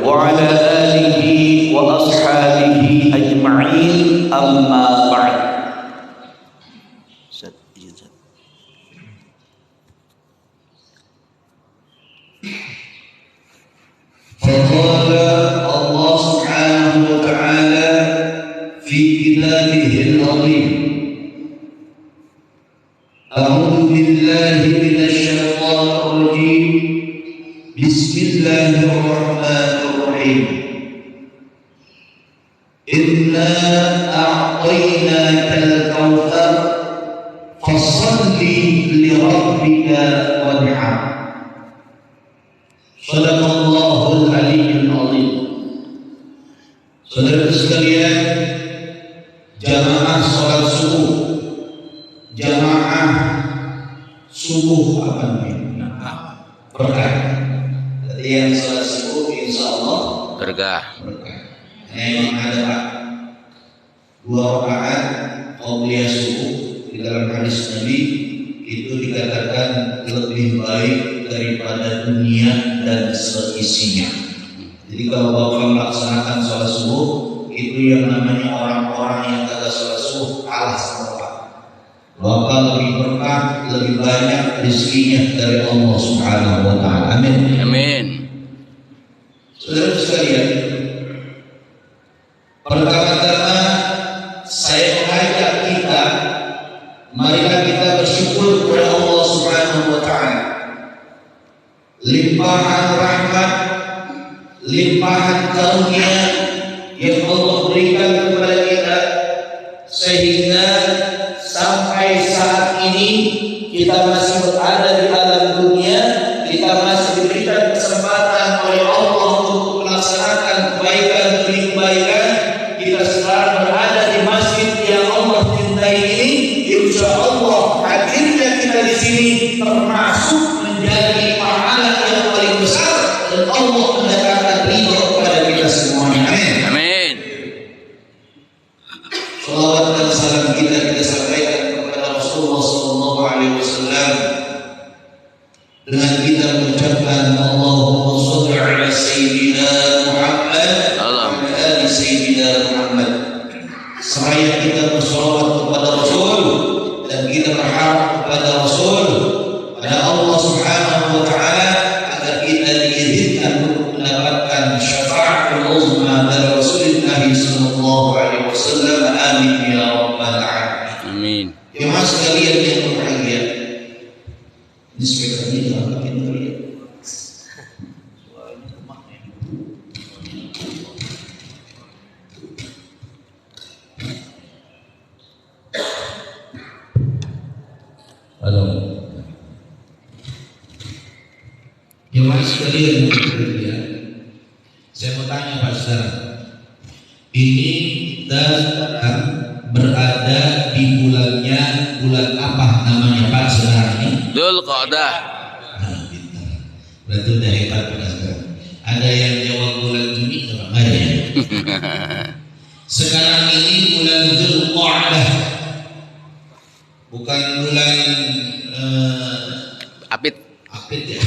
وعلى آله وأصحابه أجمعين أما بعد. فقال الله سبحانه وتعالى في كتابه العظيم: أعوذ بالله من الشيطان الرجيم، بسم الله الرحمن الرحيم. إنا أعطيناك الكوثر فصل لربك وانحر. Sadaqallahul aliyyul azim. Saudara sekalian, jamaah salat subuh, jamaah subuh apa namanya? Berkah. Jadi yang salat subuh insyaallah Berkah. Memang ada 2 rakaat qabliyah subuh di dalam hadis Nabi itu dikatakan lebih baik daripada dunia dan seisinya. Jadi kalau Bapak melaksanakan sholat subuh, itu yang namanya orang-orang yang kagak sholat subuh kalah sama Bapak. Bapak lebih berkah, lebih banyak rezekinya dari Allah Subhanahu wa taala. Amin. Amin. Saudara sekalian, pertama-tama saya mengajak kita, marilah kita bersyukur kepada Allah Subhanahu wa taala. Limpahan rahmat, limpahan karunia yang Allah berikan kepada kita, sehingga sampai saat ini kita masih berada di alam dunia, kita masih diberikan kesempatan oleh Allah untuk melaksanakan kebaikan demi kebaikan. Kita sekarang berada di masjid yang Allah cintai ini. Insya Allah hadirnya kita di sini termasuk menjadi pahala yang paling besar dan Allah mendatangkan ridho kepada kita semuanya. Amin. Amin. Salawat dan salam kita sampaikan kepada Rasulullah sallallahu alaihi wasallam dengan kita mengucapkan Allahumma shalli ala sayyidina Muhammad wa ala ali sayyidina Muhammad. Seraya kita bersolawat kepada Rasul dan kita berharap kepada Rasul, pada Allah Subhanahu wa taala, agar kita diizinkan untuk mendapatkan syafaatul uzma dari Rasulullah sallallahu alaihi wasallam. Amin ya rabbal alamin. Amin. Jemaah sekalian yang berbahagia, ini speakernya jangan makin teriak. Halo. Jemaah sekalian yang berbahagia, saya mau tanya Pak Saudara, ini kita sekarang berada di bulan apa namanya Pak Saudara ini? Dzulqa'dah. Nah, pintar. Berarti udah hebat Pak Saudara. Ada yang jawab bulan Juni apa? Nggak ada ya? Sekarang ini bulan Dzulqa'dah, bukan bulan Apit. Apit ya.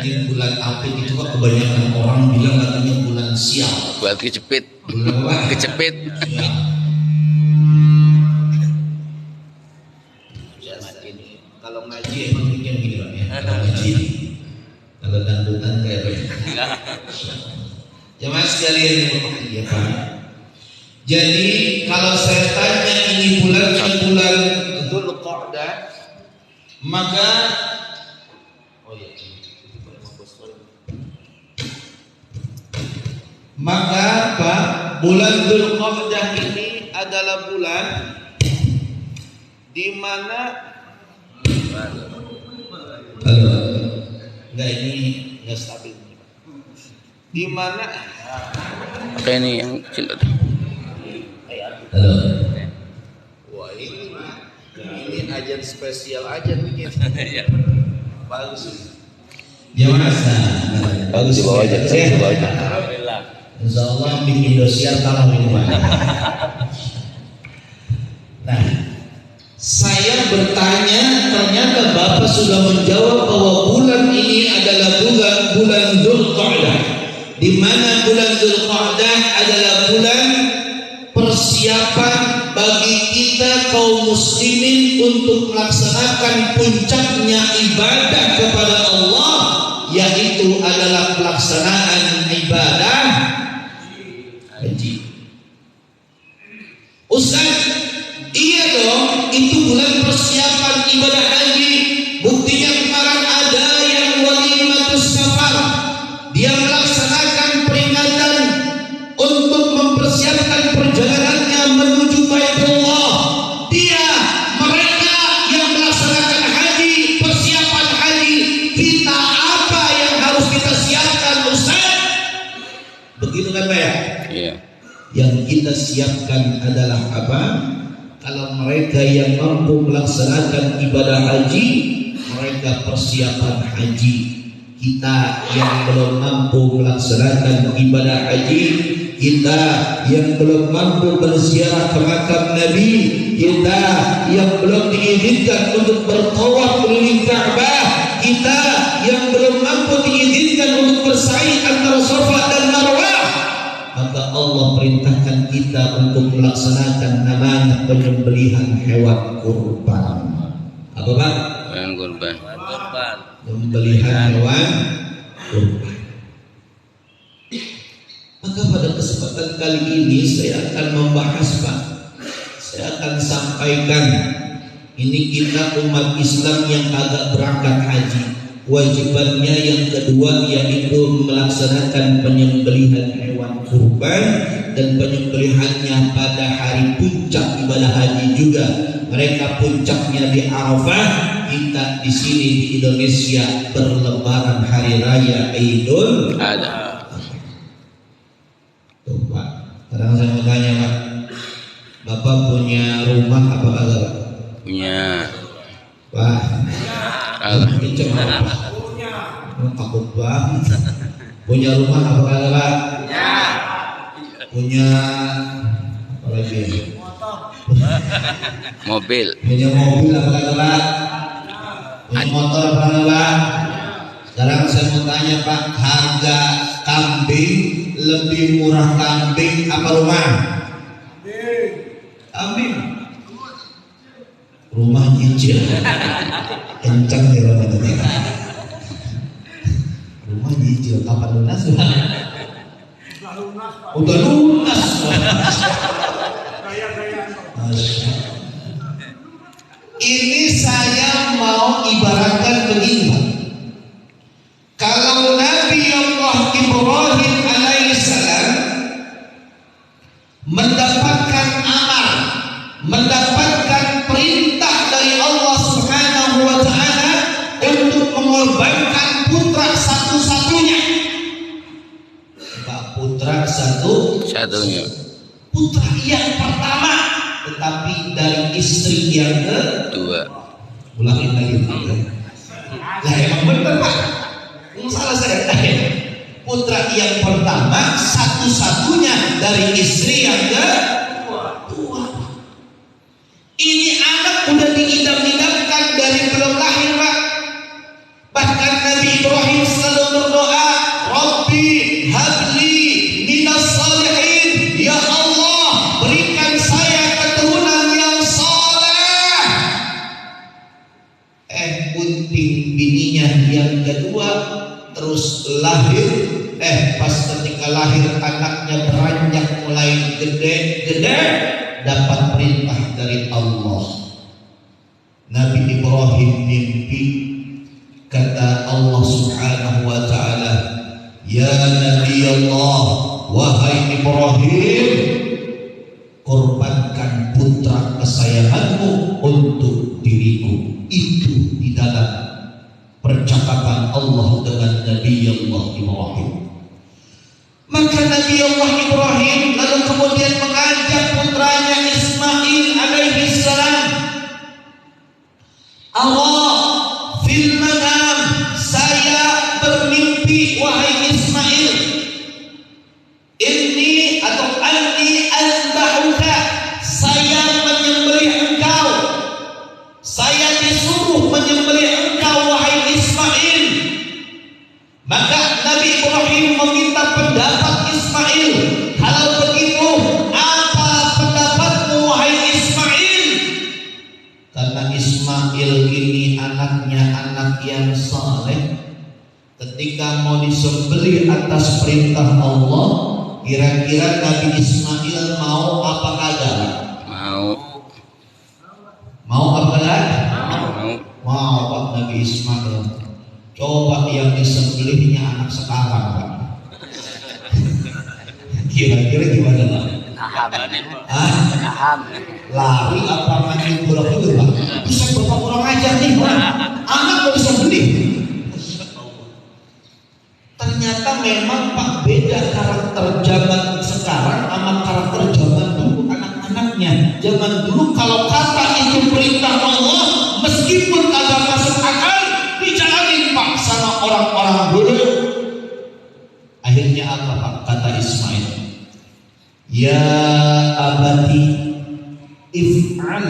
Ini bulan Apit itu kan kebanyakan orang bilang katanya bulan sial. Buat kecepit. Bulan apa? Kecepit. Ya. Kalau ngaji emang bikin gini Pak ya. Kalau ngaji, kalau dangdutan kayak apa? Jemaah sekalian yang berbahagia Pak. Jadi kalau saya tanya ini bulan Dzulqa'dah, maka Pak, bulan Dzulqa'dah ini adalah bulan di mana enggak, ini enggak stabil. Di mana Pakai ini yang kecil. halo. Wah, ini ajan spesial aja bikin. Bagus. Gimana? Bagus di bawah aja. Di bawah aja. Alhamdulillah. Insyaallah bikin dosiar kalah ini Pak. Nah, saya bertanya, ternyata Bapak sudah menjawab bahwa bulan ini adalah bulan Dzulqa'dah. di mana bulan Dzulqa'dah adalah bulan persiapan bagi kita kaum muslimin untuk melaksanakan puncaknya ibadah kepada Allah, yaitu adalah pelaksanaan ibadah haji. Ustaz, iya dong, itu bulan persiapan ibadah haji. Buktinya kemarin ada yang walimatus safar, dia melaksanakan peringatan untuk mempersiapkan perjalanannya menuju Baitullah. Mereka yang melaksanakan haji, persiapan haji. Kita apa yang harus kita siapkan, Ustaz? Begitu kan Pak ya? Iya. Yang kita siapkan adalah apa? Kalau mereka yang mampu melaksanakan ibadah haji, mereka persiapan haji. Kita yang belum mampu melaksanakan ibadah haji, kita yang belum mampu berziarah ke makam Nabi, kita yang belum diizinkan untuk bertawaf keliling Ka'bah, kita yang belum mampu diizinkan untuk bersa'i antara Safa dan Marwah, maka Allah perintahkan kita untuk melaksanakan amanah penyembelihan hewan kurban. Apa Pak? Hewan kurban. Pembelian hewan kurban. Maka pada kesempatan kali ini saya akan membahas Pak. Saya akan sampaikan, ini kita umat Islam yang agak berangkat haji. Wajibannya yang kedua yaitu melaksanakan penyembelihan hewan kurban, dan penyembelihannya pada hari puncak ibadah haji juga. Mereka puncaknya di Arafah, kita di sini di Indonesia berlebaran hari raya Idul Adha. Tuh Pak, sekarang saya mau tanya Pak, Bapak punya rumah apa kagak Pak? Punya. Pak, Allah. kenceng Pak. Takut banget. Punya rumah apa kagak Pak? Punya apa lagi? Mobil. Punya mobil apa kagak Pak? Punya motor apa kagak Pak? Sekarang saya mau tanya Pak, harga kambing lebih murah kambing apa rumah? Kambing. Rumah nyicil. Kencang ya rumah itu. Rumah nyicil, kapan lunas Pak? Udah lunas. Ini saya mau ibaratkan begini Pak. Kalau Nabi Allah Ibrahim alaihissalam mendapatkan amar, mendapatkan perintah dari Allah Subhanahu wa taala untuk mengorbankan putra satu-satunya. Pak, putra Satunya. putra yang pertama, tetapi dari istri yang kedua. Ulangin lagi. Lah emang bener Pak. Salah saya. Putra yang pertama satu-satunya dari istri yang kedua. Ini anak udah diidam-idamkan dari belum lahir Pak. Bahkan Nabi Ibrahim selalu berdoa, Rabbi habli minas salihin. Ya Allah, berikan saya keturunan yang saleh. Bunting bininya yang kedua terus lahir. Pas ketika lahir anaknya beranjak mulai gede-gede, dapat perintah dari Allah. Nabi Ibrahim mimpi, kata Allah Subhanahu wa taala, ya Nabi Allah, wahai Ibrahim, korbankan putra kesayanganmu untuk diriku. Itu di dalam percakapan Allah dengan Nabi Allah Ibrahim. Maka Nabi Allah Ibrahim lalu kemudian mengajak putranya Ismail alaihi salam. Allah fil manam, saya bermimpi wahai Ismail, inni atau anni azbahuka, saya menyembelih engkau, saya disuruh menyembelih engkau wahai Ismail. Maka Nabi Ibrahim meminta yang saleh ketika mau disembelih atas perintah Allah, kira-kira Nabi Ismail mau apa kagak? Mau apa kagak? Mau Pak Nabi Ismail. Coba yang disembelihnya anak sekarang Pak. Kira-kira gimana Pak? Paham. Lari apa main bola itu Pak? Bisa bapak kurang ajar nih Pak. Anak mau disembelih. Ternyata memang Pak beda karakter zaman sekarang sama karakter zaman dulu anak-anaknya. Zaman dulu kalau kata itu perintah Allah, meskipun kagak masuk akal, dijalanin Pak sama orang-orang dulu. Akhirnya apa Pak? Kata Ismail, ya abati if'al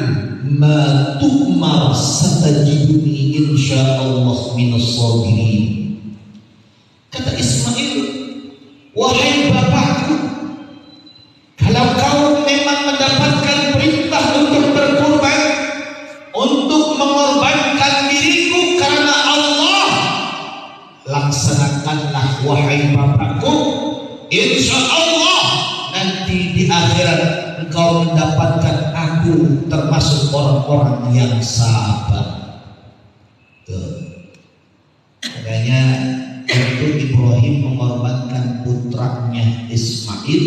ma tu'mar satajiduni insyaallah minas sabirin. Kata Ismail, wahai bapakku, kalau kau memang mendapatkan perintah untuk berkorban, untuk mengorbankan diriku karena Allah, laksanakanlah wahai bapakku. Insya Allah nanti di akhirat engkau mendapatkan aku termasuk orang-orang yang sabar. Tuh. Makanya itu Ibrahim mengorbankan putranya Ismail,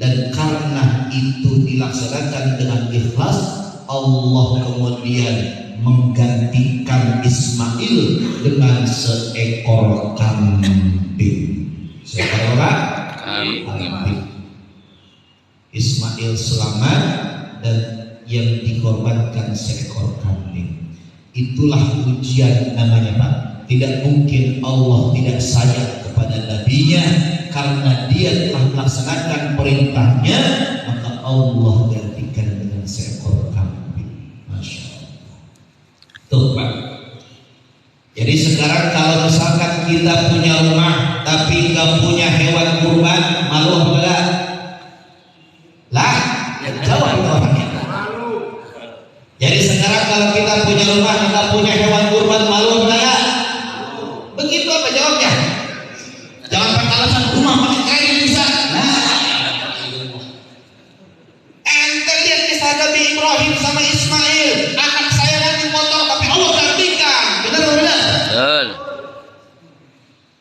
dan karena itu dilaksanakan dengan ikhlas, Allah kemudian menggantikan Ismail dengan seekor kambing. Seekor kambing. Ismail selamat dan yang dikorbankan seekor kambing. Itulah ujian namanya Pak. Tidak mungkin Allah tidak sayang kepada nabinya, karena dia telah melaksanakan perintahnya, maka Allah gantikan dengan seekor kambing. Masya Allah. Tuh Pak. Jadi sekarang kalau misalkan kita punya rumah tapi nggak punya hewan kurban, malu apa enggak? Lah, jawab itu orangnya. Jadi sekarang kalau kita punya rumah nggak punya hewan kurban, malu apa enggak? Begitu apa jawabnya? Jangan pakai alasan rumah pakai kain bisa. Nah, ente lihat kisah Nabi Ibrahim sama Ismail, anak saya nanti motor tapi Allah gantikan. Benar atau benar? Betul.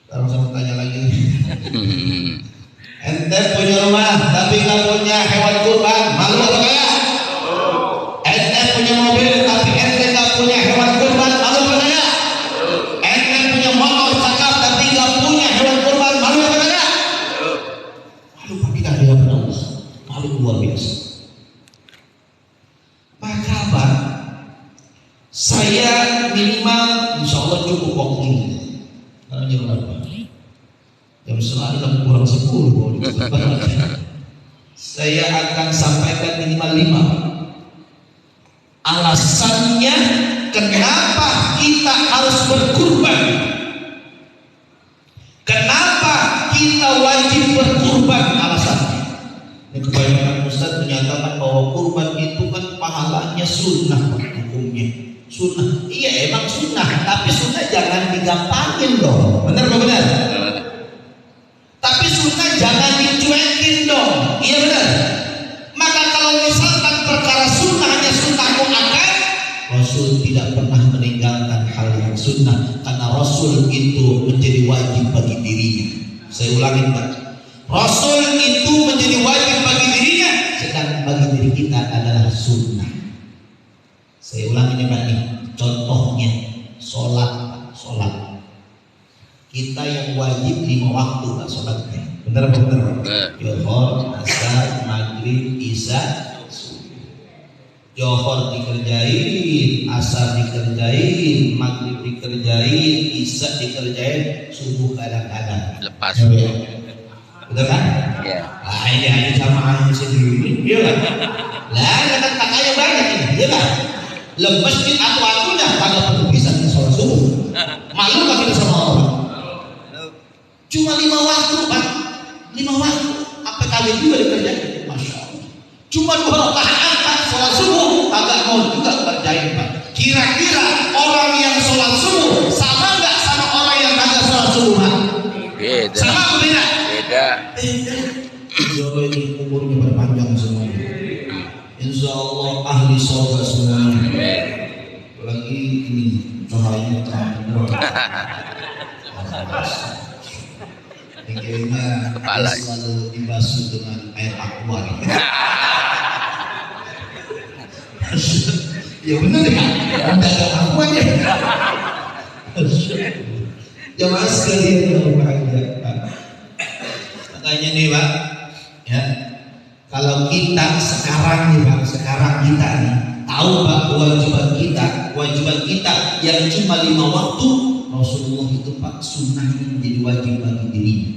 Sekarang saya mau tanya lagi. Ente punya rumah tapi nggak punya hewan kurban, malu atau enggak? Ente punya mobil tapi ente nggak punya hewan kurban, malu atau enggak? Ente punya motor cakep tapi nggak punya hewan kurban, malu atau enggak? Malu Pak, kita ada hadapan Allah, malu luar biasa. Maka apa? Saya minimal insya Allah cukup waktu ini. Karena jam berapa? Jam setengah kurang 10. Saya akan sampaikan minimal 5. Alasannya kenapa kita harus berkurban, kenapa kita wajib berkurban. Alasannya ini kebanyakan Ustaz menyatakan bahwa kurban itu kan pahalanya sunnah, hukumnya sunnah. Iya emang sunnah, tapi sunnah jangan digampangin dong. Benar apa benar? Tapi sunnah jangan dicuekin dong. Iya benar. Maka kalau misalkan perkara sunnah hanya sunnah muakkad, Rasul tidak pernah meninggalkan hal yang sunnah, karena Rasul itu menjadi wajib bagi dirinya. Saya ulangi Pak, Rasul itu menjadi wajib bagi dirinya, sedangkan bagi diri kita adalah sunnah. Saya ulangi nih Pak nih, contohnya sholat. Kita yang wajib 5 waktu Pak sholatnya. Benar apa benar Pak? Zuhur, asar, maghrib, isya, subuh. Zuhur dikerjain, asar dikerjain, maghrib dikerjain, isya dikerjain, subuh kadang-kadang. Lepas. Ya, betul kan? Ya. Nah ini aja jamaahnya sendiri, iya kan? Lah kan kakaknya banyak ini, iya kan? Masjid aku dah kagak perlu bisa sholat subuh. Malu gak kita sama Allah? Cuma 5 waktu Pak, 5 waktu. Apa kali juga dikerjain? Masya Allah. Cuma 2 rakaat Pak sholat subuh, kagak mau juga kerjain Pak. Kira-kira orang yang sholat subuh sama Beda. Sama atau beda? Beda. Insya Allah ini umurnya berpanjang semuanya. Insya Allah ahli surga semuanya. Apalagi ini cahayanya terang. Kayaknya Kepala. selalu dibasuh dengan air aqua. Ya benar ya, ada aqua ya. Jamaah sekalian yang berbahagia. Makanya nih Pak, ya kalau kita sekarang nih Pak, sekarang kita nih tahu Pak kewajiban kita yang cuma 5 waktu, Rasulullah itu Pak sunnahnya menjadi wajib bagi dirinya.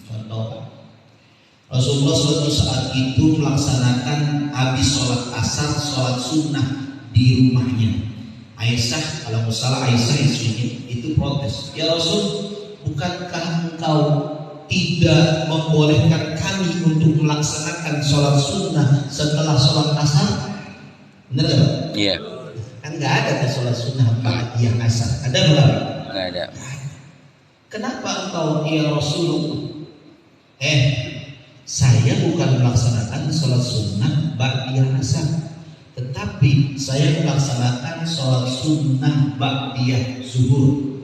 Contoh Pak, Rasulullah suatu saat itu melaksanakan habis sholat asar, sholat sunnah di rumahnya. Aisyah, kalau salah Aisyah istrinya itu protes, ya Rasul, bukankah engkau tidak membolehkan kami untuk melaksanakan sholat sunnah setelah sholat asar? Benar nggak Pak? Iya. Kan nggak ada tuh sholat sunnah ba'diyah asar. Ada nggak? Nggak ada. Kenapa engkau ya Rasulullah? Saya bukan melaksanakan sholat sunnah ba'diyah asar, tetapi saya melaksanakan sholat sunnah ba'diyah zuhur.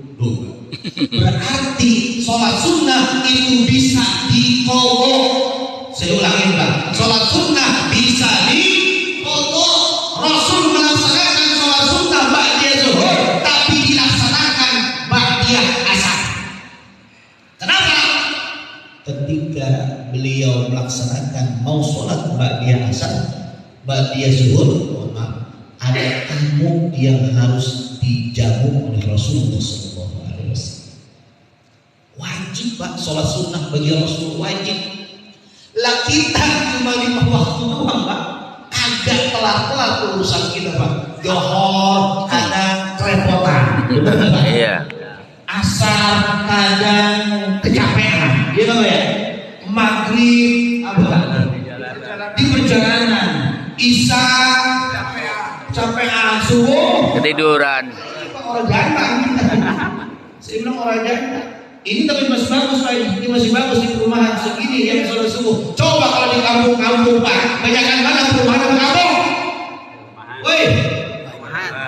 Berarti sholat sunnah itu bisa diqadha. Saya ulangin Pak, sholat sunnah bisa diqadha. Rasul melaksanakan sholat sunnah ba'diyah zuhur, tapi dilaksanakan ba'diyah asar. Kenapa? Ketika beliau melaksanakan mau sholat ba'diyah asar, ba'diyah zuhur, ada tamu yang harus dijamu oleh Rasulullah SAW. Wajib Pak, sholat sunnah bagi Rasul wajib. Lah kita cuma 5 waktu doang Pak, agak kelar-kelar urusan kita Pak. Johor kadang kerepotan, Iya. asar kadang kecapean, gitu ya. Maghrib apa? Di perjalanan, isya capean, subuh Ketiduran. orang janda. Saya bilang orang janda. Ini tapi masih bagus Pak, ini masih bagus di perumahan segini yang sholat subuh. Coba kalau di kampung-kampung Pak, banyakkan mana perumahan apa kampung? Woi,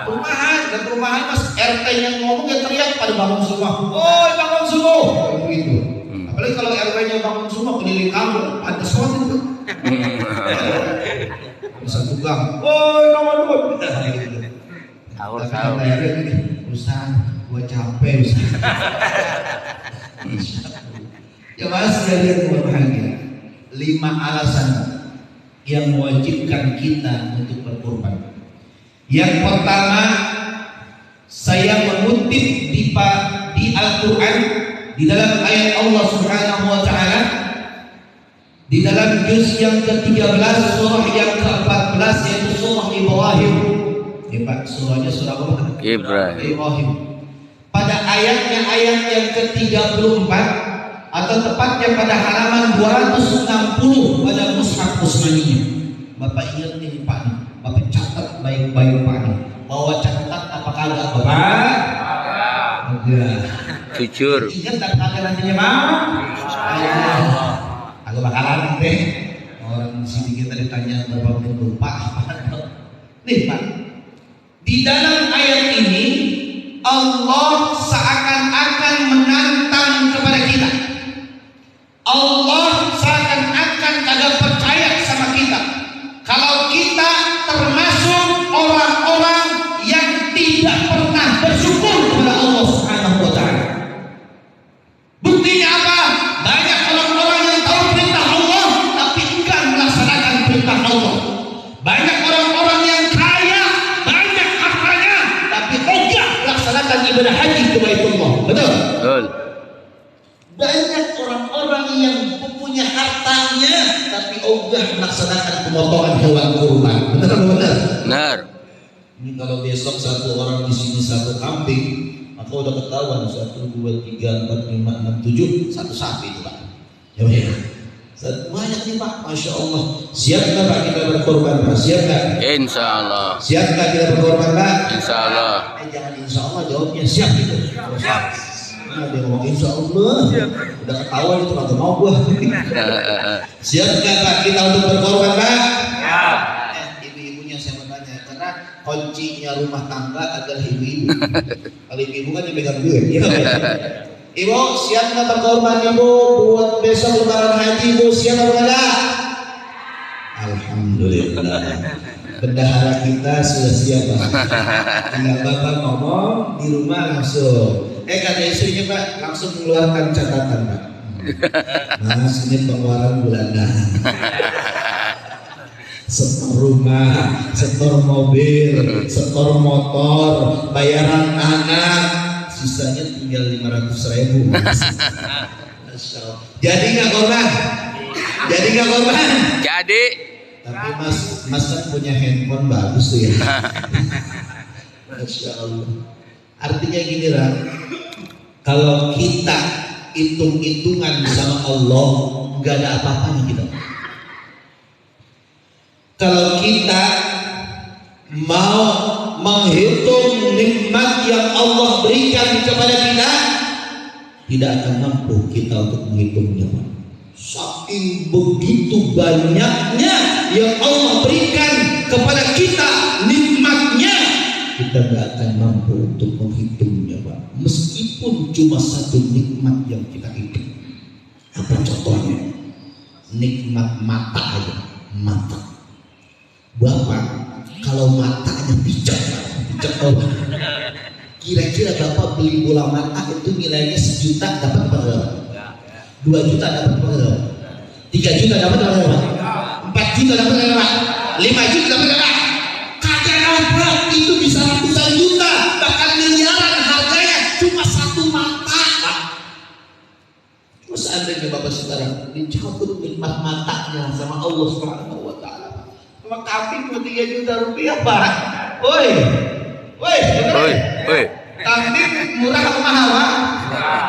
perumahan dan perumahan Mas RT yang ngomong yang teriak pada bangun semua. Woi bangun subuh, begitu. Apalagi kalau RW-nya bangun semua keliling kampung, ada sholat itu. Satu gang, woi nomor 2. Tahu. Ustaz, gua capek Ustaz. Ya Mas, sekalian berbahagia. 5 alasan yang mewajibkan kita untuk berkorban. Yang pertama, saya mengutip di Al-Quran di dalam ayat Allah Subhanahu wa Ta'ala, di dalam juz yang ke-13 surah yang ke-14 yaitu surah Ibrahim. Pak, surahnya surah apa? Ibrahim. Pada ayatnya ayat yang ke-34 atau tepatnya pada halaman 260 pada mushaf Utsmaniyah. Bapak ingat ini Pak, Bapak catat baik-baik Pak. Bawa catat apa kagak Bapak? Enggak. Jujur. Ingat dan kagak nantinya Pak? Agak bakalan deh. Orang di sini kita ditanya berapa menit lupa. Nih Pak, di dalam ayat ini Allah seakan-akan menantang kepada kita. Allah seakan-akan kagak percaya sama kita kalau kita termasuk orang-orang yang tidak pernah bersyukur kepada Allah Subhanahu wa Ta'ala. Buktinya apa? Banyak orang-orang yang tahu perintah Allah tapi enggan melaksanakan perintah Allah. Banyak orang-orang yang kaya, banyak hartanya tapi ogah melaksanakan ibadah haji ke Baitullah. Betul? Betul. Banyak orang-orang yang punya hartanya tapi ogah melaksanakan pemotongan hewan kurban. Benar benar? Benar. Ini kalau besok satu orang di sini satu kambing, maka udah ketahuan 1, 2, 3, 4, 5, 6, 7 satu sapi itu Pak. Ya Pak. Banyak nih Pak, Masya Allah. Siap nggak Pak kita berkorban Pak? Siap nggak? Insya Allah. Siap nggak kita berkorban Pak? Insya Allah. Jangan Insya Allah, jawabnya siap gitu. Siap. Nah, dia ngomong insya Allah. Udah ketahuan itu kagak mau gua. Siap nggak Pak kita untuk berkorban Pak? Ya. Ibu-ibunya saya mau tanya karena kuncinya rumah tangga adalah ibu-ibu. Kalau ibu-ibu kan yang pegang duit. Iya. Ibu siap nggak berkorban Ibu buat besok lebaran haji Ibu siap apa enggak? Alhamdulillah. Bendahara kita sudah siap Pak. Tinggal Bapak ngomong di rumah langsung. Kata istrinya Pak langsung mengeluarkan catatan Pak. Mas ini pengeluaran bulanan. Setor rumah, setor mobil, setor motor, bayaran anak, sisanya tinggal 500.000. Masya Allah. Jadi nggak korban? Jadi nggak korban? Jadi. Tapi mas kan punya handphone bagus tuh ya. Masya Allah. Artinya gini lah, kalau kita hitung-hitungan sama Allah, nggak ada apa-apanya kita. Kalau kita mau menghitung nikmat yang Allah berikan kepada kita, tidak akan mampu kita untuk menghitungnya. Saking begitu banyaknya yang Allah berikan kepada kita nikmatnya, kita nggak akan mampu untuk menghitungnya Pak. Meskipun cuma satu nikmat yang kita hitung. Apa contohnya? Nikmat mata aja, mata. Bapak kalau matanya pijat Allah. Kira-kira Bapak beli bola mata itu nilainya 1 juta dapat berapa? 2 juta dapat berapa? 3 juta dapat berapa? 4 juta dapat berapa? 5 juta dapat berapa? Kagak dapat, itu bisa ratusan juta bahkan miliaran harganya cuma satu mata. Terus seandainya Bapak sekarang dicampur nikmat matanya sama Allah Subhanahu wa taala. Sama kambing 3 juta rupiah Pak. Woi. Kambing murah atau mahal Pak?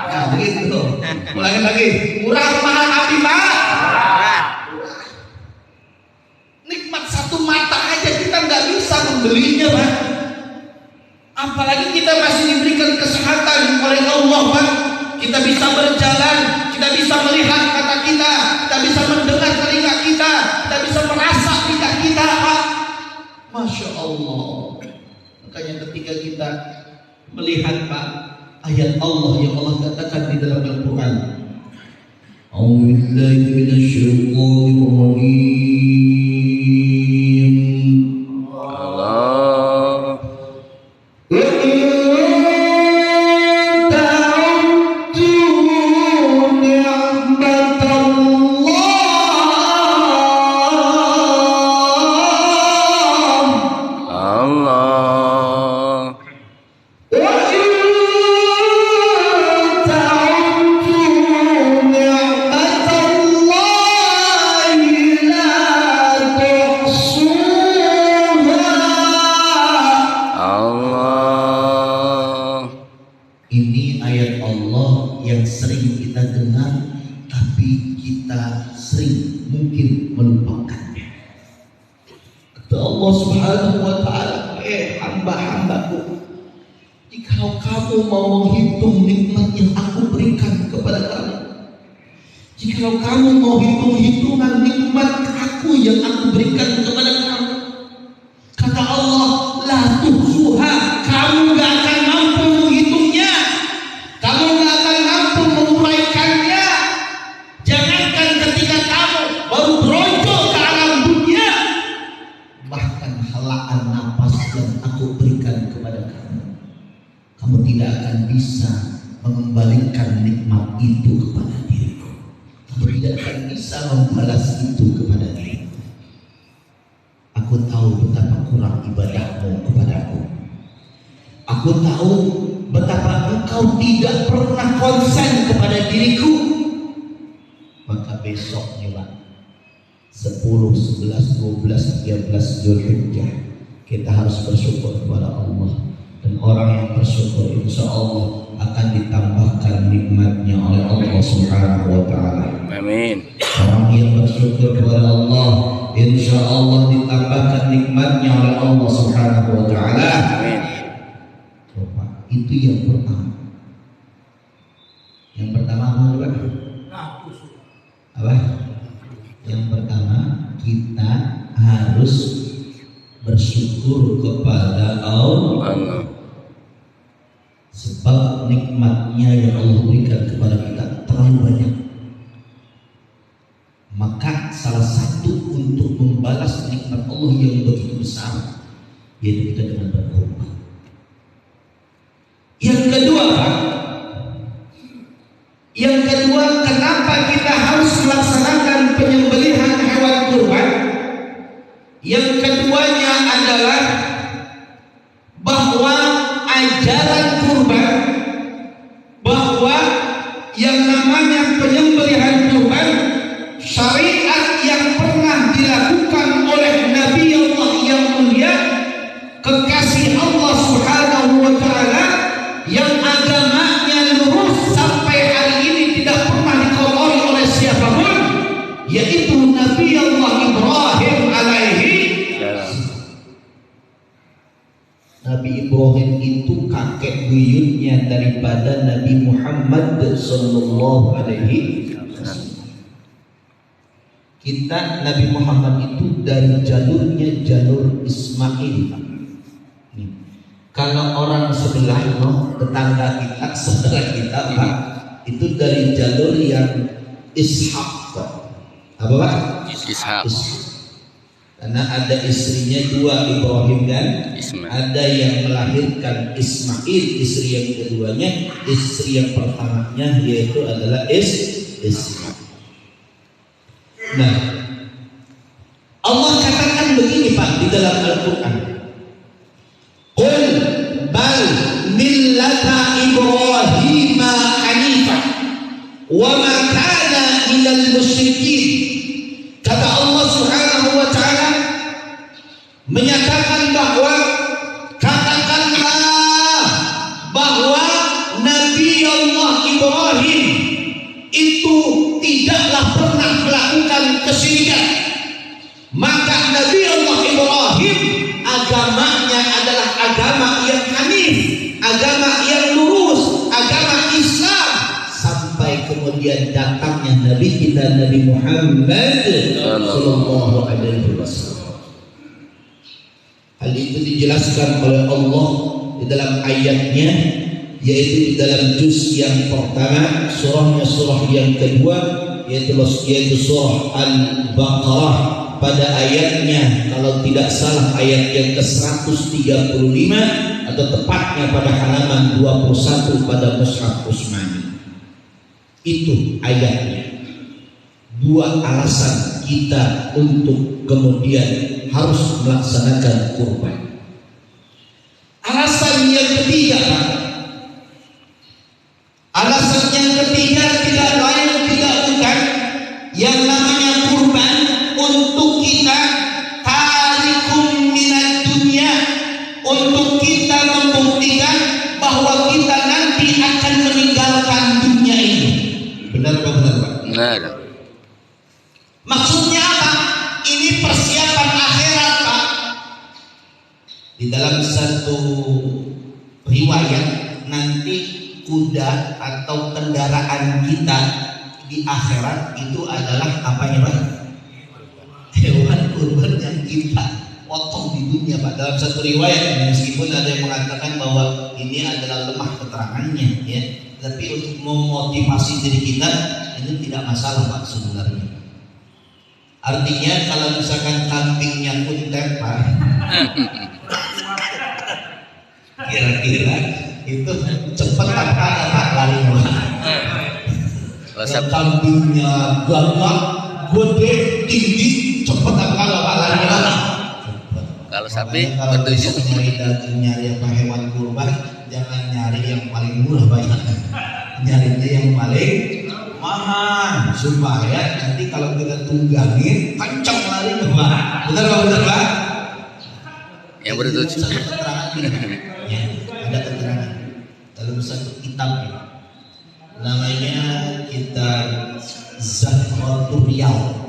Nah begitu. Ulangi lagi. Murah atau mahal kambing Pak? Nikmat satu mata aja kita nggak bisa membelinya Pak. Apalagi kita masih diberikan kesehatan oleh Allah Pak. Kita bisa berjalan, kita bisa melihat mata kita bisa mendengar telinga kita bisa merasa lidah kita Pak. Masya Allah. Makanya ketika kita melihat Pak ayat Allah yang Allah katakan di dalam Al-Quran, A'udzubillahi minasyaitonir rajim. Allah. Allah Subhanahu wa taala, hamba-hambaku, jika kamu mau menghitung nikmat yang aku berikan kepada kamu, jika kamu mau hitung-hitungan nikmat aku yang aku berikan kepada kamu, kata Allah, la tuhsuha, kamu gak akan mampu menghitungnya, kamu gak akan mampu menguraikannya. Jangankan ketika kamu baru beronjol ke alam dunia, bahkan helaan napas yang aku berikan kepada kamu, kamu tidak akan bisa mengembalikan nikmat itu kepada diriku. Kamu tidak akan bisa membalas itu kepada diriku. Aku tahu betapa kurang ibadahmu kepadaku. Aku tahu betapa engkau tidak pernah konsen kepada diriku. Maka besok Pak, 10, 11, 12, 13 Zulhijjah, kita harus bersyukur kepada Allah. Dan orang yang bersyukur insya Allah akan ditambahkan nikmatnya oleh Allah Subhanahu wa taala. Amin. Orang yang bersyukur kepada Allah insya Allah ditambahkan nikmatnya oleh Allah Subhanahu wa taala. Amin. Coba, itu yang pertama. Yang pertama apa? Yang pertama kita harus bersyukur kepada Allah. Sebab nikmatnya yang Allah berikan kepada kita terlalu banyak. Maka salah satu untuk membalas nikmat Allah yang begitu besar yaitu kita dengan berkorban. Yang kedua, Pak, kenapa kita harus melaksanakan penyembelihan hewan kurban? Yang keduanya adalah bahwa ajaran kurban, bahwa yang namanya penyembelihan kurban, syariat yang pernah dilakukan oleh Nabi Allah yang mulia, kekasih Allah Subhanahu wa taala, yang agamanya lurus sampai hari ini tidak pernah dikotori oleh siapapun, yaitu Nabi Allah Ibrahim alaihi. Nabi Ibrahim itu kakek buyutnya daripada Nabi Muhammad sallallahu alaihi wasallam. Kita Nabi Muhammad itu dari jalurnya jalur Ismail. Kalau orang sebelah, tetangga kita, saudara kita, Pak, itu dari jalur yang Ishak. Apa, Pak? Ishak. Karena ada istrinya dua, Ibrahim dan Ismail. Ada yang melahirkan Ismail, istri yang keduanya, istri yang pertamanya yaitu adalah Ismail. Nah, Allah katakan begini, Pak, di dalam Al-Quran. Qul bal millata Ibrahim hanifah wa ma kana minal musyrikin. Kata Allah Subhanahu wa taala menyatakan bahwa katakanlah bahwa Nabi Allah Ibrahim itu tidaklah pernah melakukan kesyirikan. Maka Nabi Allah Ibrahim agamanya adalah agama yang hanif, agama yang lurus, agama Islam, sampai kemudian datangnya Nabi kita Nabi Muhammad sallallahu alaihi wasallam. Hal itu dijelaskan oleh Allah di dalam ayatnya, yaitu di dalam juz yang pertama, surah yang kedua, yaitu surah Al-Baqarah. Pada ayatnya, kalau tidak salah ayat yang ke-135 atau tepatnya pada halaman 21 pada Mushaf Utsmani. Itu ayatnya. Dua alasan kita untuk kemudian harus melaksanakan kurban. Alasan yang ketiga, Pak. Alasan yang ketiga tidak lain tidak bukan yang namanya kurban untuk kita tarikum minat dunia, untuk kita membuktikan bahwa kita nanti akan meninggalkan dunia ini. Benar Pak? Benar. Maksudnya apa? Ini persiapan akhirat, Pak. Di dalam satu riwayat, nanti kuda atau kendaraan kita di akhirat itu adalah apanya, Pak? Hewan kurban yang kita potong di dunia, Pak. Dalam satu riwayat, meskipun ada yang mengatakan bahwa ini adalah lemah keterangannya, ya, tapi untuk memotivasi diri kita ini tidak masalah, Pak, sebenarnya. Artinya kalau misalkan kambingnya kuntet, Pak, kira-kira itu cepat apa Pak larinya? Kalau kambingnya gagah, gede, tinggi, cepat apa kalau Pak larinya? Kalau sapi kalau bertujuh. nyari apa hewan kurban, jangan nyari yang paling murah, Pak. Nyarinya yang paling mahal supaya nanti kalau kita tunggangin kencang larinya, Pak. Benar Pak? Yang bertujuh. Ya, ada keterangan dalam satu kitab namanya kitab Zahratul Riyal.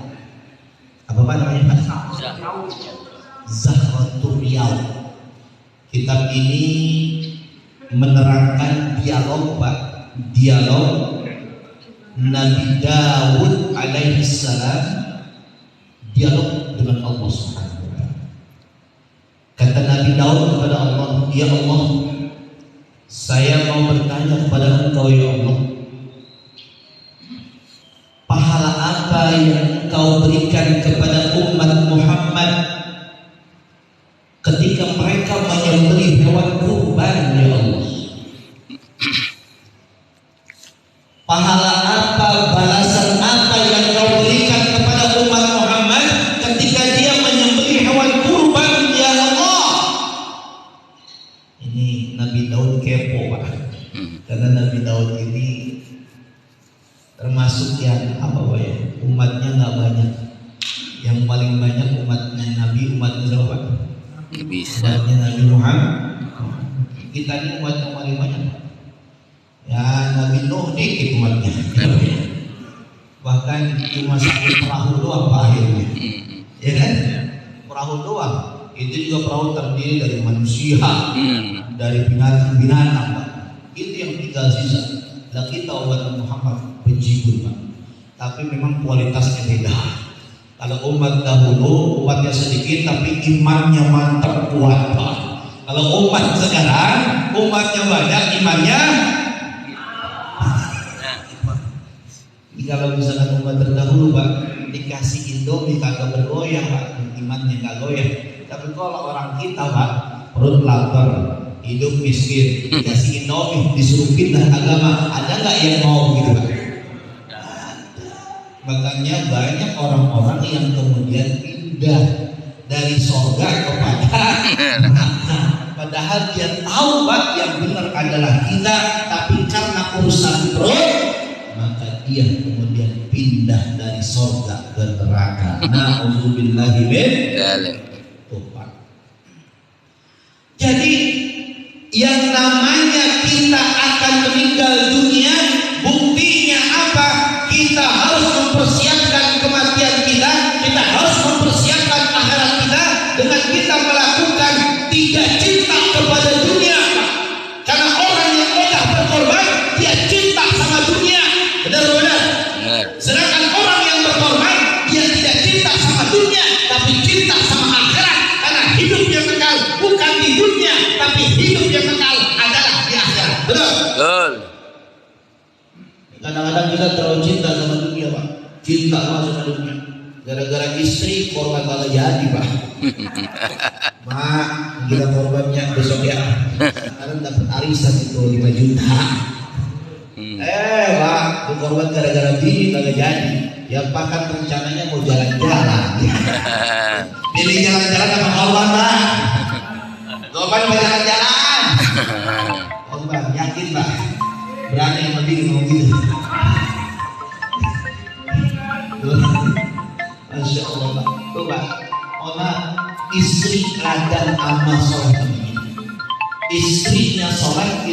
Apa namanya, Pak? Zahratul Riyal. Kitab ini menerangkan dialog, Pak, dialog Nabi Daud alaihi salam dialog dengan Allah Subhanahu wa taala. Kata Nabi Daud kepada Allah, "Ya Allah, saya mau bertanya kepada Engkau ya Allah. Pahala apa yang Engkau berikan kepada umat Muhammad ketika mereka menyembelih hewan kurban ya Allah? Pahala apa, balasan apa yang Kau berikan kepada umat Muhammad ketika dia menyembelih hewan kurban ya Allah?" Ini Nabi Daud kepo Pak. Karena Nabi Daud ini termasuk yang apa ya, umatnya nggak banyak. Yang paling banyak umatnya Nabi, umatnya siapa? Nggak bisa. Umatnya Nabi Muhammad. Kita ini umat yang paling banyak. Ya Nabi Nuh dikit umatnya. Bahkan cuma satu perahu doang Pak akhirnya. Ya kan? Perahu doang. Itu juga perahu terdiri dari manusia, dari binatang-binatang Pak. Itu yang tinggal sisa. Lah kita umat Muhammad bejibun Pak. Tapi memang kualitasnya beda. Kalau umat dahulu umatnya sedikit tapi imannya mantap kuat Pak. Kalau umat sekarang umatnya banyak imannya. Kalau misalkan umat terdahulu Pak dikasih Indomie kagak bergoyang Pak, imannya kagak goyang. Tapi kalau orang kita Pak perut lapar, hidup miskin, dikasih Indomie, disuruh pindah agama, ada nggak yang mau gitu Pak? Makanya banyak orang-orang yang kemudian pindah dari surga kepada neraka. Padahal dia tahu Pak yang benar adalah kita, tapi karena urusan perut, maka dia kemudian pindah dari surga ke neraka. Na'udzubillahi min dzalik. Jadi yang namanya kita akan meninggal dunia, buktinya apa? Kita harus mempersiapkan kematian kita, kita harus mempersiapkan akhirat kita dengan kita melakukan 3 cinta kepada dunia. Karena orang yang mudah berkorban, dia cinta sama dunia. Benar-benar. Sedangkan orang yang berkorban, dia tidak cinta sama dunia, tapi cinta sama akhirat. Karena hidup yang kekal bukan di dunia, tapi hidup yang kekal adalah di akhirat. Betul. Kadang-kadang kita terlalu cinta sama dunia Pak. Cinta sama dunia. Gara-gara istri korban kagak jadi Pak. Mak, kita korbannya besok ya. Sekarang dapat arisan itu 5 juta. Pak, itu korban gara-gara bini kagak jadi. Ya Pak kan rencananya mau jalan-jalan. Pilih jalan-jalan sama korban Pak. Korban mau jalan-jalan. Korban yakin Pak. Berani sama bini ngomong gitu. Masya Allah Pak. Coba orang istri ladan amal soleh istrinya soleh,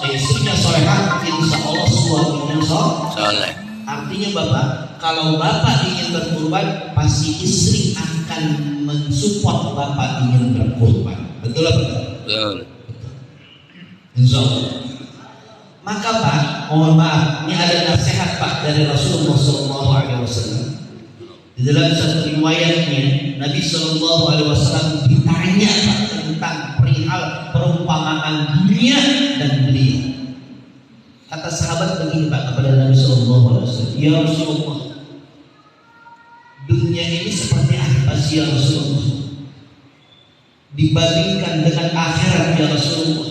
istrinya solehah, insya Allah suaminya soleh. Artinya Bapak, kalau Bapak ingin berkurban, pasti istri akan mensupport Bapak ingin berkurban. Betul apa betul? Betul. Insya Allah. Maka Pak, mohon maaf, ini ada nasihat Pak dari Rasulullah SAW. Di dalam satu riwayatnya, Nabi SAW ditanya Pak tentang perihal perumpamaan dunia dan beliau. Kata sahabat begini Pak kepada Nabi SAW, "Ya Rasulullah, dunia ini seperti apa sih ya Rasulullah? Dibandingkan dengan akhirat ya Rasulullah.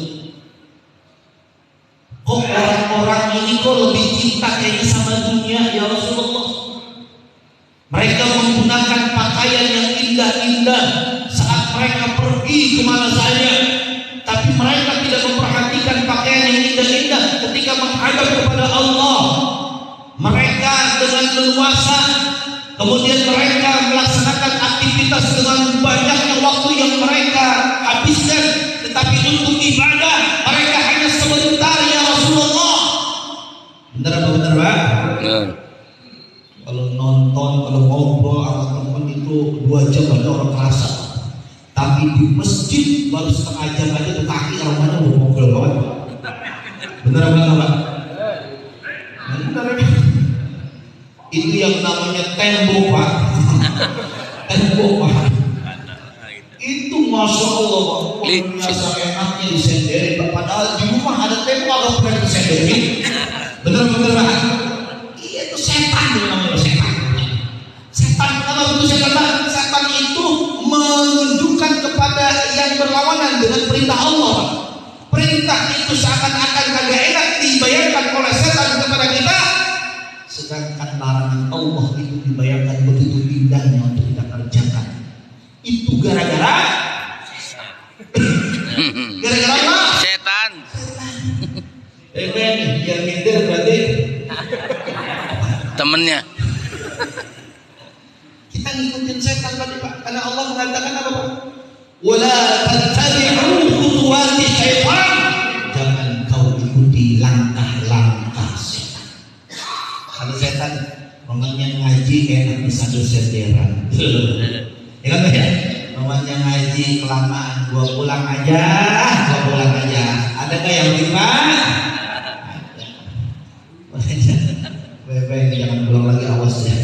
Kok orang-orang ini kok lebih cinta kayaknya sama dunia ya Rasulullah? Mereka menggunakan pakaian yang indah-indah saat mereka pergi kemana saja, tapi mereka tidak memperhatikan pakaian yang indah-indah ketika menghadap kepada Allah. Mereka dengan leluasa, kemudian mereka melaksanakan aktivitas dengan banyaknya waktu yang mereka habiskan, tetapi untuk ibadah mereka hanya sebentar ya Rasulullah." Benar apa benar Pak? Benar. Kalau nonton, kalau ngobrol sama teman itu 2 jam aja orang kerasa. Tapi di masjid baru setengah jam aja tuh kaki orang-orang udah pegel banget. Bener apa enggak Pak? Bener. Itu yang namanya tembok, Pak. Tembok, Pak. Itu masya Allah, Pak. Biasa enaknya disenderin, Pak. Padahal di rumah ada tembok agak pernah disenderin. Bener-bener, Pak. Iya, itu setan itu namanya, setan. Setan, kenapa itu setan, Pak? Setan itu menunjukkan kepada yang berlawanan dengan perintah Allah, Pak. Perintah itu seakan-akan kagak enak dibayarkan oleh setan kepada kita, sedangkan larangan Allah itu dibayarkan begitu indahnya untuk kita kerjakan. Itu gara-gara apa? Setan. Yang minder berarti Temennya. kita ngikutin setan tadi, Pak. Karena Allah mengatakan apa, Pak? Wala tattabi'u khutuwati syaitan. Jangan kau ikuti langkah-langkah setan. Kalau setan romannya ngaji enak bisa senderan. Ya kan, ya? Romannya ngaji kelamaan, gua pulang aja. Ada nggak yang terima? Baik-baik, jangan pulang lagi, awas ya.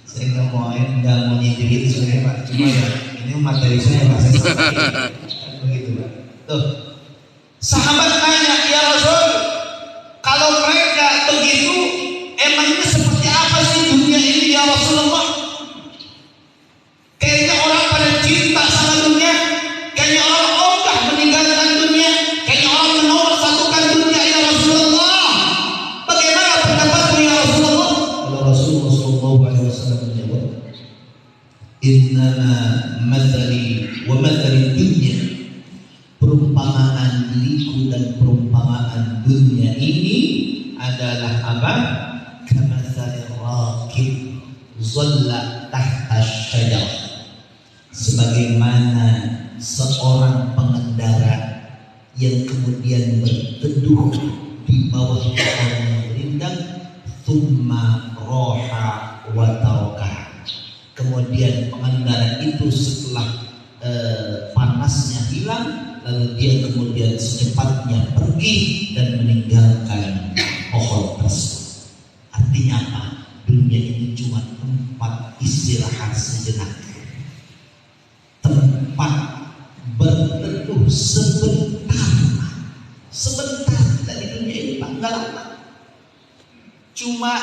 Saya nggak mau nyindir itu sebenarnya, Pak. Cuma ya ini materi saya, Pak. Saya begitu, Pak. Tuh, sahabat tanya, ya Rasul, kalau mereka begitu, emangnya seperti apa sih dunia ini ya Rasulullah? Kayaknya orang pada cinta sama dunia, kayaknya orang ogah meninggalkan dunia, kayaknya orang menolak satukan dunia ya Rasulullah. Bagaimana pendapatmu ya Rasulullah? Kalau Rasulullah SAW menjawab, Innama mathali wa mathali dunya, perumpamaan diriku dan perumpamaan dunia ini adalah apa? Kamathali rakib zalla tahta syajar, sebagaimana seorang pengendara yang kemudian berteduh di bawah pohon yang rindang, thumma roha wa tarakah, kemudian pengendara itu setelah panasnya hilang, lalu dia kemudian secepatnya pergi dan meninggalkan pohon tersebut. Artinya apa? Dunia ini cuma tempat istirahat sejenak, tempat berteduh sebentar dari dunia ini, Pak, nggak lama. Cuma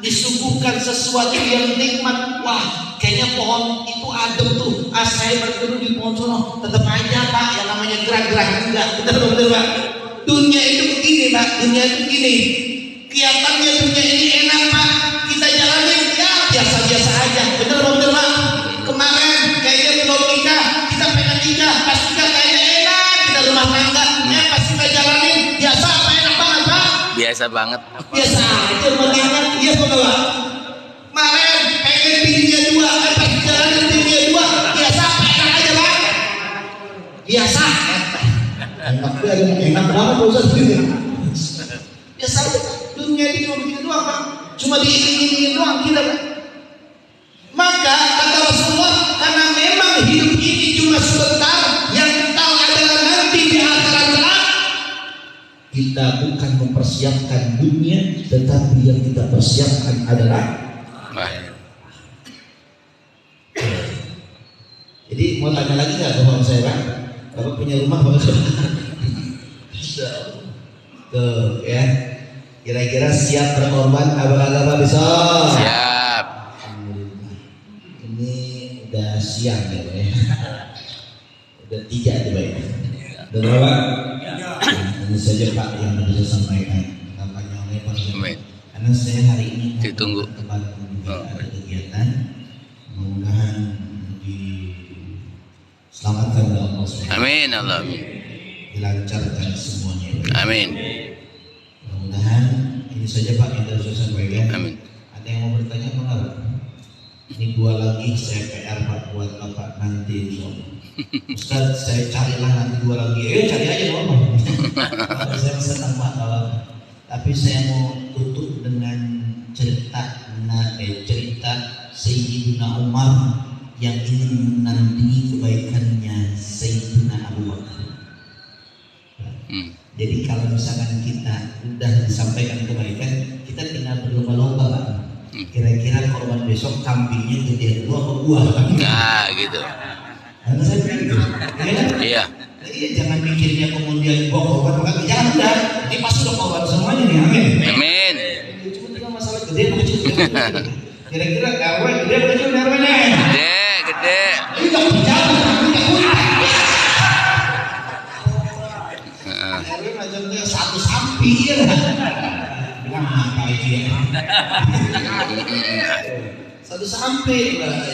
disuguhkan sesuatu yang nikmat. Wah, kayaknya pohon itu adem tuh. Saya berteduh di pohon sono, tetap aja, Pak, yang namanya gerak-gerak enggak. Betul, Pak. Dunia itu begini, Pak. Dunia itu begini. Kelihatannya dunia ini enak, Pak. Kita jalanin ya biasa-biasa aja. Betul, Pak. Kemarin kayaknya belum nikah, kita pengen nikah. Pas nikah kayaknya enak, kita rumah tangga. Ya pas kita jalanin biasa apa enak banget, Pak. Biasa banget. Biasa aja rumah tangga. Iya, Pak. Kemarin pengen bininya dua, pas jalanin bininya dua, biasa apa enak aja, Pak. Biasa. Enak banget Ustaz. Biasa aja, Pak. Dunia ini cuma begini doang, Pak. Cuma diingin-ingin doang kita, Pak. Maka kata Rasulullah, karena memang hidup ini cuma sebentar, yang tahu adalah nanti di akhirat kelak. Kita bukan mempersiapkan dunia, tetapi yang kita persiapkan adalah Jadi mau tanya lagi nggak ke Bapak saya, Pak? Bapak punya rumah, Bapak? Tuh ya, kira-kira siap berkorban apa bisa? Siap. Ini udah siang ya, Pak ya. Udah 3 tuh, Pak. Udah berapa? Ini saja, Pak, yang bisa sampaikan. Kampanye oleh Pak. Karena saya hari ini ditunggu ada kegiatan, mudah-mudahan diselamatkan oleh Allah SWT. Amin Allah. Dilancarkan semuanya. Amin. Mudah-mudahan ini saja, Pak, yang harus saya sampaikan. Amin. Ada yang mau bertanya apa enggak, Pak? Ini 2 lagi saya PR, Pak, buat Bapak nanti insyaallah. Ustaz, saya carilah nanti 2 lagi. Cari aja Bapak. Saya senang, Pak, kalau tapi saya mau tutup dengan cerita Sayyidina Umar yang ingin menandingi kebaikannya Sayyidina Abu Bakar. Jadi kalau misalkan kita udah disampaikan kebaikan, kita tinggal berlomba-lomba, Pak. Kira-kira korban besok kambingnya gede dua apa gua? Nah, gitu. Karena saya bilang gitu, ya kan? Iya. Nah, iya, jangan mikirnya kemudian gua korban, maka jangan udah. Ini pasti udah korban semuanya nih, amin. Amin. Cuma tinggal masalah gede apa kecil. Kira-kira RW gede apa kecil RW-nya? Gede. Ini nggak bicara, tapi nggak punya. RW macamnya satu sapi ya. Bilang apa itu ya? Satu sapi lah,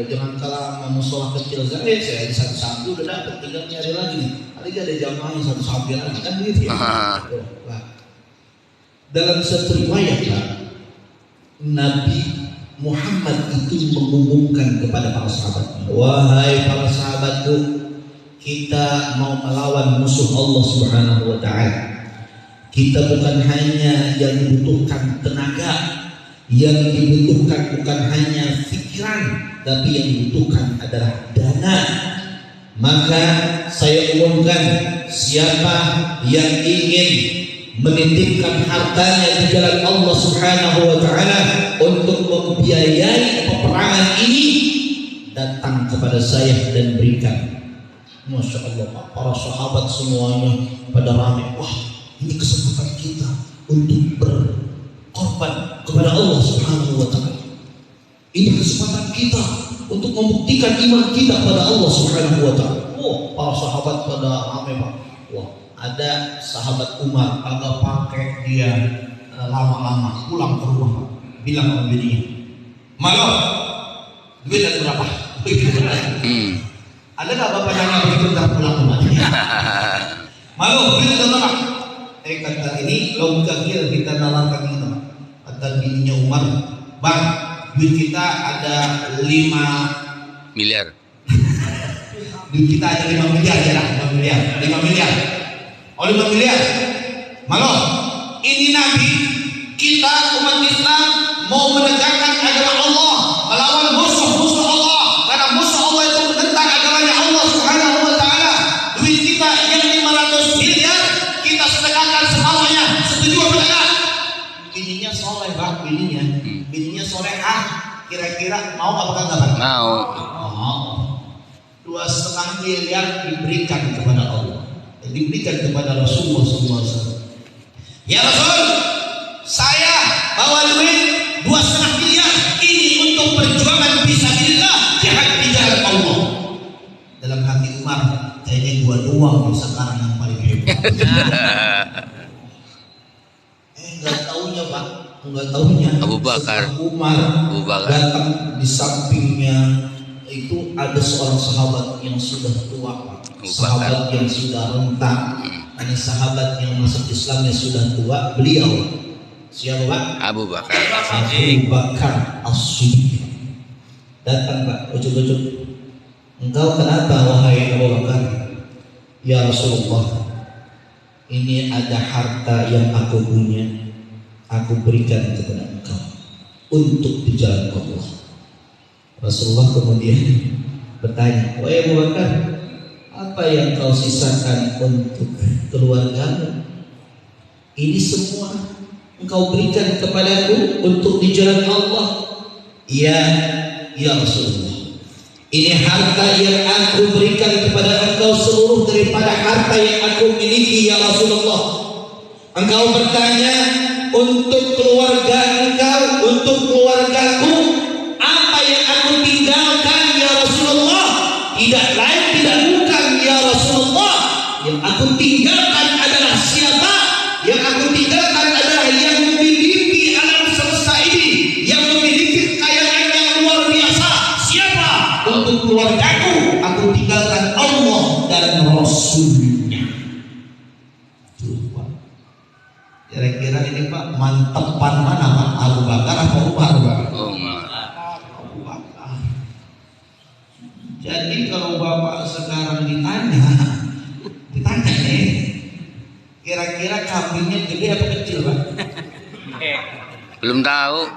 jangan kalah musola kecil saja. Saya di satu sapi udah dapat, tinggal nyari lagi nih. Ada ada jamaahnya satu sapi lagi kan gitu ya. Dalam satu riwayat Pak, Nabi Muhammad itu mengumumkan kepada para sahabatnya, wahai para sahabatku, kita mau melawan musuh Allah Subhanahu wa Ta'ala. Kita bukan hanya yang dibutuhkan tenaga, yang dibutuhkan bukan hanya pikiran, tapi yang dibutuhkan adalah dana. Maka saya umumkan, siapa yang ingin menitipkan hartanya di jalan Allah Subhanahu wa Ta'ala untuk membiayai peperangan ini, datang kepada saya dan berikan. Masya Allah, para sahabat semuanya pada ramai. Wah, ini kesempatan kita untuk berkorban kepada Allah Subhanahu wa Ta'ala. Ini kesempatan kita untuk membuktikan iman kita pada Allah Subhanahu wa Ta'ala. Oh, para sahabat pada ramai Pak. Wah, ada sahabat Umar agak pakai dia lama-lama pulang ke rumah, bilang sama bininya, "Malo, duit ada berapa?" Ada nggak bapak nanya begitu ntar pulang rumah? "Malo, duit ada berapa?" Kata ini logika kita nalarkan ini Pak. Kata bininya Umar, "Bang, duit kita ada 5 miliar. Duit kita ada 5 miliar ya lah, 5 miliar. 5 miliar. Oh 5 miliar. Malo, ini Nabi kita umat Islam mau menegakkan agama Allah, melawan musuh-musuh Allah. Karena musuh Allah itu menentang agamanya Allah Subhanahu wa Ta'ala. Duit kita yang 500 miliar kita sedekahkan semuanya. Setuju apa enggak? Bininya soleh Pak, bininya solehah. Kira-kira mau apa enggak Pak? Mau. 2,5 miliar diberikan kepada Allah, diberikan kepada Rasulullah SAW. Ya Rasul, saya bawa duit 2,5 miliar ini untuk perjuangan fisabilillah, jihad di jalan Allah. Dalam hati Umar, kayaknya gua doang sekarang yang paling hebat. Nggak taunya Pak, nggak taunya Abu Bakar. Umar datang di sampingnya itu ada seorang sahabat yang sudah tua Pak. Sahabat yang sudah rentang. Ini sahabat yang masuk Islamnya sudah tua. Beliau siapa Pak? Abu Bakar. Abu Bakar As-Siddiq. Datang Pak, ujuk-ujuk, engkau kenapa wahai Abu Bakar? Ya Rasulullah, ini ada harta yang aku punya, aku berikan kepada engkau untuk di jalan Allah. Rasulullah kemudian bertanya, wahai Abu Bakar, apa yang kau sisakan untuk keluargamu? Ini semua engkau berikan kepadaku untuk di jalan Allah. Ya Rasulullah, ini harta yang aku berikan kepada engkau seluruh daripada harta yang aku miliki ya Rasulullah. Engkau bertanya untuk keluarga engkau, untuk keluargaku, apa yang aku tinggalkan ya Rasulullah? Tidak lain tidak bukan ya Rasulullah. Yang aku tinggalkan adalah siapa? Yang aku tinggalkan adalah yang memiliki alam semesta ini, yang memiliki kekayaan yang luar biasa. Siapa? Untuk keluargaku, aku tinggalkan Allah dan Rasulnya. Coba. Kira-kira ini Pak, mantepan mana Pak? Abu Bakar atau Umar Pak? Abu Bakar. Jadi kalau Bapak sekarang ditanya nih, kira-kira kambingnya gede apa kecil Pak? Belum tahu.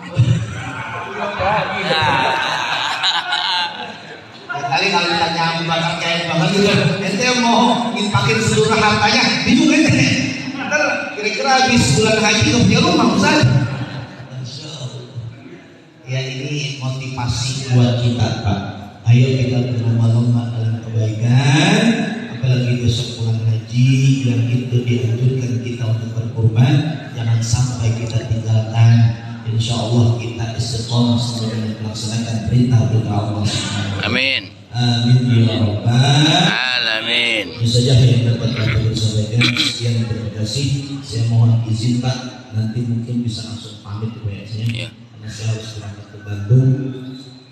Kali kalau ditanya Abu Bakar kayak Bapak juga, ente mau ngimpakin seluruh hartanya, bingung ente. Ntar kira-kira habis bulan haji ke punya rumah Ustaz. ini motivasi buat kita Pak. Ayo kita berlomba-lomba dalam kebaikan, apalagi besok bulan haji yang itu dianjurkan kita untuk berkorban, jangan sampai kita tinggalkan. Insya Allah kita istiqomah sampai melaksanakan perintah Allah Subhanahu wa Ta'ala. Amin. Amin ya rabbal Alamin. ini saja yang dapat kami sampaikan. Sekian, terima kasih. Saya mohon izin Pak, nanti mungkin bisa langsung pamit ke saya, Ya. karena saya harus berangkat ke Bandung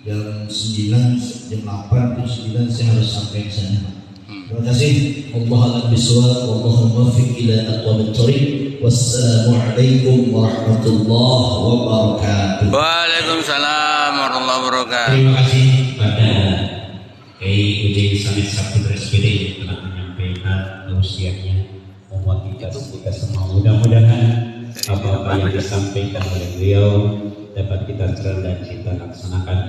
jam 9, jam 8, jam 9 saya harus sampai ke sana Pak. Terima kasih. Wallahu a'lam bishawab, wallahu muwaffiq ila aqwamit thoriq. Wassalamualaikum warahmatullahi wabarakatuh. Waalaikumsalam warahmatullahi wabarakatuh. Terima kasih pada Kiai Uji Samin Sabtu SPD yang telah menyampaikan tausiahnya, memotivasi kita semua. Mudah-mudahan apa-apa yang disampaikan oleh beliau dapat kita terang dan kita laksanakan.